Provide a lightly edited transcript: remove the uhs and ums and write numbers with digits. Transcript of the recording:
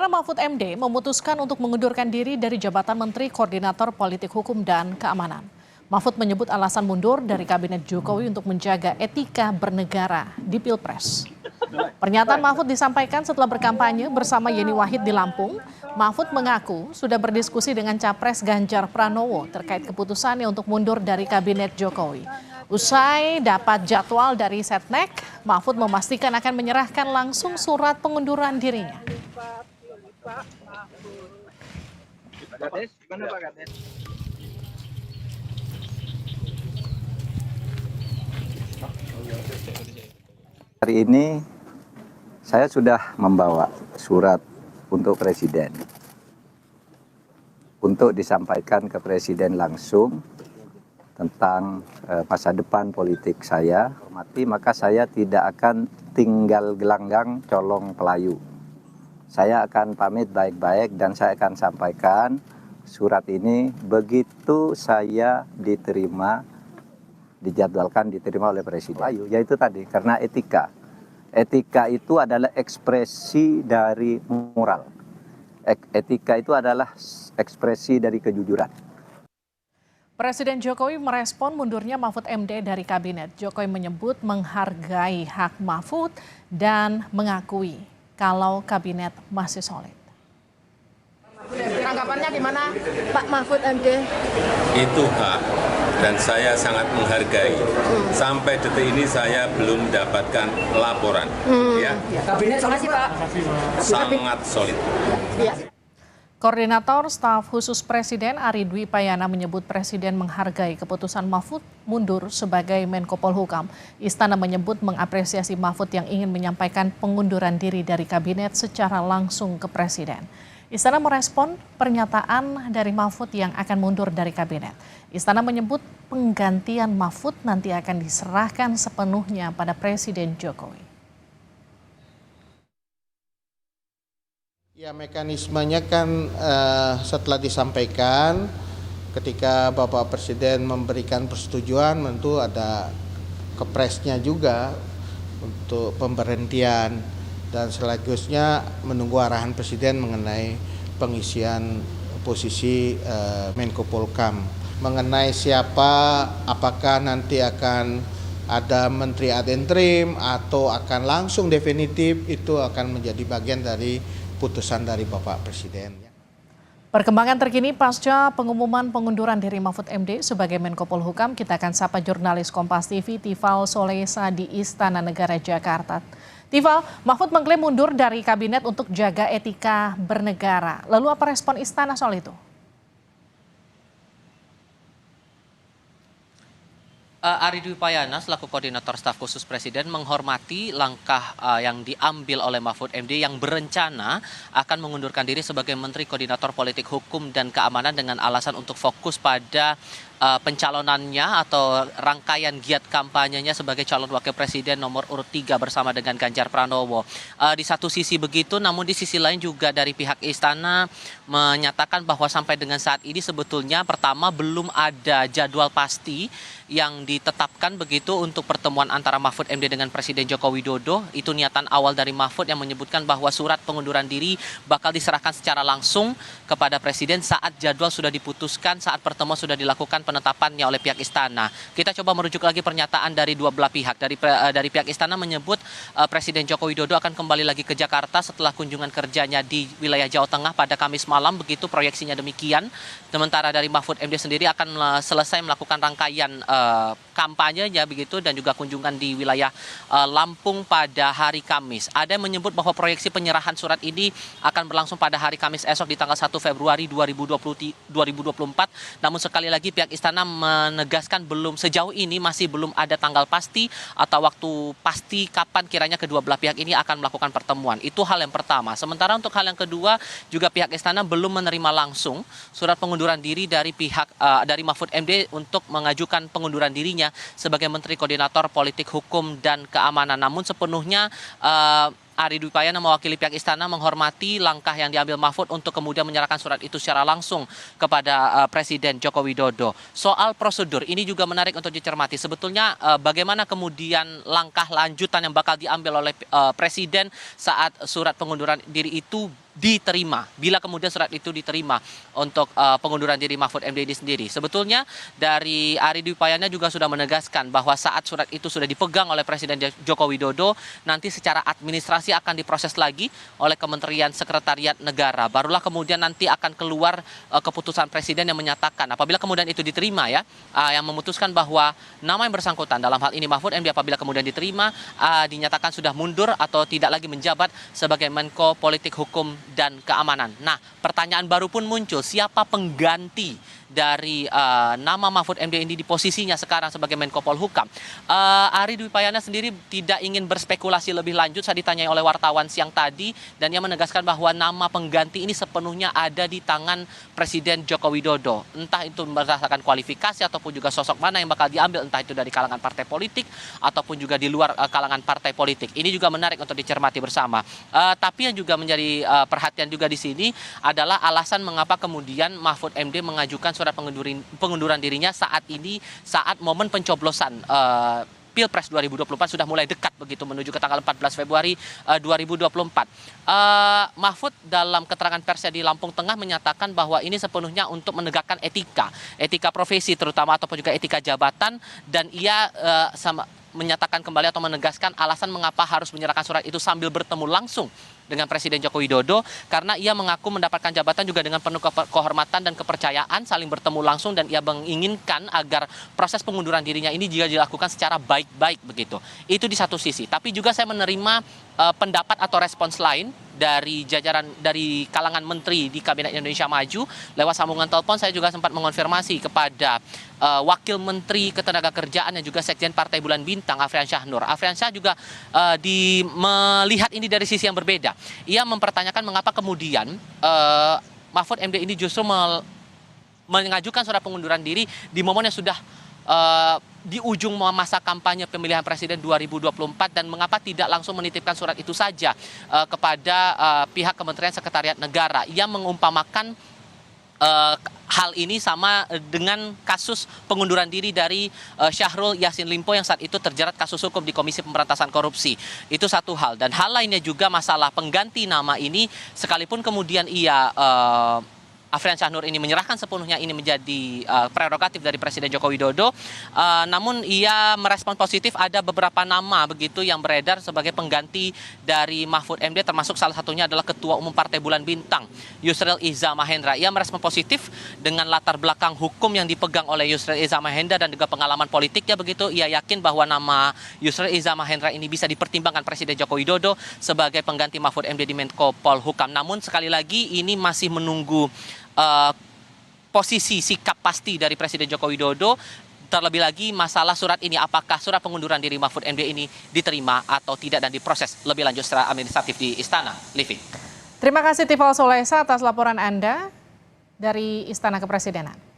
Mahfud MD memutuskan untuk mengundurkan diri dari jabatan Menteri Koordinator Politik Hukum dan Keamanan. Mahfud menyebut alasan mundur dari Kabinet Jokowi untuk menjaga etika bernegara di Pilpres. Pernyataan Mahfud disampaikan setelah berkampanye bersama Yeni Wahid di Lampung. Mahfud mengaku sudah berdiskusi dengan Capres Ganjar Pranowo terkait keputusannya untuk mundur dari Kabinet Jokowi. Usai dapat jadwal dari Setnek, Mahfud memastikan akan menyerahkan langsung surat pengunduran dirinya. Hari ini saya sudah membawa surat untuk Presiden untuk disampaikan ke Presiden langsung tentang masa depan politik saya. Maka saya tidak akan tinggal gelanggang colong pelayu. Saya akan pamit baik-baik dan saya akan sampaikan surat ini begitu saya dijadwalkan diterima oleh Presiden. Yaitu tadi, karena etika. Etika itu adalah ekspresi dari moral. Etika itu adalah ekspresi dari kejujuran. Presiden Jokowi merespon mundurnya Mahfud MD dari kabinet. Jokowi menyebut menghargai hak Mahfud dan mengakui kalau kabinet masih solid. Tanggapannya gimana Pak Mahfud MD? Itu hak dan saya sangat menghargai. Sampai detik ini saya belum mendapatkan laporan. Ya. Kabinet solid Pak. Sangat solid. Ya. Koordinator Staf Khusus Presiden Ari Dwi Payana menyebut Presiden menghargai keputusan Mahfud mundur sebagai Menko Polhukam. Istana menyebut mengapresiasi Mahfud yang ingin menyampaikan pengunduran diri dari kabinet secara langsung ke Presiden. Istana merespon pernyataan dari Mahfud yang akan mundur dari kabinet. Istana menyebut penggantian Mahfud nanti akan diserahkan sepenuhnya pada Presiden Jokowi. Ya, mekanismenya kan setelah disampaikan ketika Bapak Presiden memberikan persetujuan tentu ada kepresnya juga untuk pemberhentian dan selanjutnya menunggu arahan Presiden mengenai pengisian posisi Menko Polhukam. Mengenai siapa, apakah nanti akan ada menteri ad interim atau akan langsung definitif, itu akan menjadi bagian dari putusan dari Bapak Presiden. Perkembangan terkini pasca pengumuman pengunduran diri Mahfud MD sebagai Menko Polhukam, kita akan sapa jurnalis Kompas TV Tifal Solesa di Istana Negara Jakarta. Tifal, Mahfud mengklaim mundur dari kabinet untuk jaga etika bernegara. Lalu apa respon Istana soal itu? Ari Dwi Payana selaku Koordinator Staf Khusus Presiden menghormati langkah yang diambil oleh Mahfud MD yang berencana akan mengundurkan diri sebagai Menteri Koordinator Politik Hukum dan Keamanan dengan alasan untuk fokus pada pencalonannya atau rangkaian giat kampanyenya sebagai calon wakil presiden nomor urut 3 bersama dengan Ganjar Pranowo. Di satu sisi begitu, namun di sisi lain juga dari pihak istana menyatakan bahwa sampai dengan saat ini sebetulnya pertama belum ada jadwal pasti yang ditetapkan begitu untuk pertemuan antara Mahfud MD dengan Presiden Joko Widodo. Itu niatan awal dari Mahfud yang menyebutkan bahwa surat pengunduran diri bakal diserahkan secara langsung kepada Presiden saat jadwal sudah diputuskan, saat pertemuan sudah dilakukan penetapannya oleh pihak istana. Kita coba merujuk lagi pernyataan dari dua belah pihak. Dari pihak istana menyebut Presiden Joko Widodo akan kembali lagi ke Jakarta setelah kunjungan kerjanya di wilayah Jawa Tengah pada Kamis malam, begitu proyeksinya demikian. Sementara dari Mahfud MD sendiri akan selesai melakukan rangkaian kampanyenya begitu dan juga kunjungan di wilayah Lampung pada hari Kamis. Ada yang menyebut bahwa proyeksi penyerahan surat ini akan berlangsung pada hari Kamis esok di tanggal 1 Februari 2024. Namun sekali lagi pihak istana menegaskan sejauh ini masih belum ada tanggal pasti atau waktu pasti kapan kiranya kedua belah pihak ini akan melakukan pertemuan. Itu hal yang pertama. Sementara untuk hal yang kedua juga pihak istana belum menerima langsung surat pengunduran diri dari dari Mahfud MD untuk mengajukan pengunduran dirinya sebagai Menteri Koordinator Politik Hukum dan Keamanan. Namun sepenuhnya Ari Dwi Payana mewakili pihak istana menghormati langkah yang diambil Mahfud untuk kemudian menyerahkan surat itu secara langsung kepada Presiden Joko Widodo. Soal prosedur ini juga menarik untuk dicermati. Sebetulnya bagaimana kemudian langkah lanjutan yang bakal diambil oleh Presiden saat surat pengunduran diri itu diterima. Bila kemudian surat itu diterima untuk pengunduran diri Mahfud MD ini sendiri. Sebetulnya dari Ari Dwi Payana juga sudah menegaskan bahwa saat surat itu sudah dipegang oleh Presiden Joko Widodo, nanti secara administrasi akan diproses lagi oleh Kementerian Sekretariat Negara. Barulah kemudian nanti akan keluar keputusan Presiden yang menyatakan apabila kemudian itu diterima ya, yang memutuskan bahwa nama yang bersangkutan dalam hal ini Mahfud MD apabila kemudian diterima dinyatakan sudah mundur atau tidak lagi menjabat sebagai Menko Politik Hukum dan Keamanan. Nah, pertanyaan baru pun muncul, siapa pengganti dari nama Mahfud MD ini di posisinya sekarang sebagai Menko Polhukam. Ari Dwi Payana sendiri tidak ingin berspekulasi lebih lanjut saat ditanyai oleh wartawan siang tadi, dan ia menegaskan bahwa nama pengganti ini sepenuhnya ada di tangan Presiden Joko Widodo. Entah itu berdasarkan kualifikasi ataupun juga sosok mana yang bakal diambil, entah itu dari kalangan partai politik ataupun juga di luar kalangan partai politik. Ini juga menarik untuk dicermati bersama. Tapi yang juga menjadi perhatian juga di sini adalah alasan mengapa kemudian Mahfud MD mengajukan surat pengunduran dirinya saat ini, saat momen pencoblosan Pilpres 2024 sudah mulai dekat begitu menuju ke tanggal 14 Februari 2024. Mahfud dalam keterangan persnya di Lampung Tengah menyatakan bahwa ini sepenuhnya untuk menegakkan etika profesi terutama ataupun juga etika jabatan, dan ia menyatakan kembali atau menegaskan alasan mengapa harus menyerahkan surat itu sambil bertemu langsung dengan Presiden Joko Widodo, karena ia mengaku mendapatkan jabatan juga dengan penuh kehormatan dan kepercayaan, saling bertemu langsung, dan ia menginginkan agar proses pengunduran dirinya ini juga dilakukan secara baik-baik begitu. Itu di satu sisi. Tapi juga saya menerima pendapat atau respons lain dari jajaran dari kalangan menteri di Kabinet Indonesia Maju. Lewat sambungan telepon saya juga sempat mengonfirmasi kepada Wakil Menteri Ketenagakerjaan dan juga Sekjen Partai Bulan Bintang, Afriansyah Nur. Afriansyah juga melihat ini dari sisi yang berbeda. Ia mempertanyakan mengapa kemudian Mahfud MD ini justru mengajukan surat pengunduran diri di momen yang sudah di ujung masa kampanye pemilihan presiden 2024, dan mengapa tidak langsung menitipkan surat itu saja kepada pihak Kementerian Sekretariat Negara. Ia mengumpamakan hal ini sama dengan kasus pengunduran diri dari Syahrul Yassin Limpo yang saat itu terjerat kasus hukum di Komisi Pemberantasan Korupsi. Itu satu hal. Dan hal lainnya juga masalah pengganti nama ini, sekalipun kemudian ia Afriansyah Nur ini menyerahkan sepenuhnya ini menjadi prerogatif dari Presiden Joko Widodo, namun ia merespon positif ada beberapa nama begitu yang beredar sebagai pengganti dari Mahfud MD, termasuk salah satunya adalah Ketua Umum Partai Bulan Bintang, Yusril Iza Mahendra. Ia merespon positif dengan latar belakang hukum yang dipegang oleh Yusril Iza Mahendra dan juga pengalaman politiknya begitu. Ia yakin bahwa nama Yusril Iza Mahendra ini bisa dipertimbangkan Presiden Joko Widodo sebagai pengganti Mahfud MD di Menko Polhukam. Namun sekali lagi ini masih menunggu posisi sikap pasti dari Presiden Joko Widodo. Terlebih lagi masalah surat ini, apakah surat pengunduran diri Mahfud MD ini diterima atau tidak dan diproses lebih lanjut secara administratif di Istana. Livi. Terima kasih Tifal Solesa atas laporan Anda dari Istana Kepresidenan.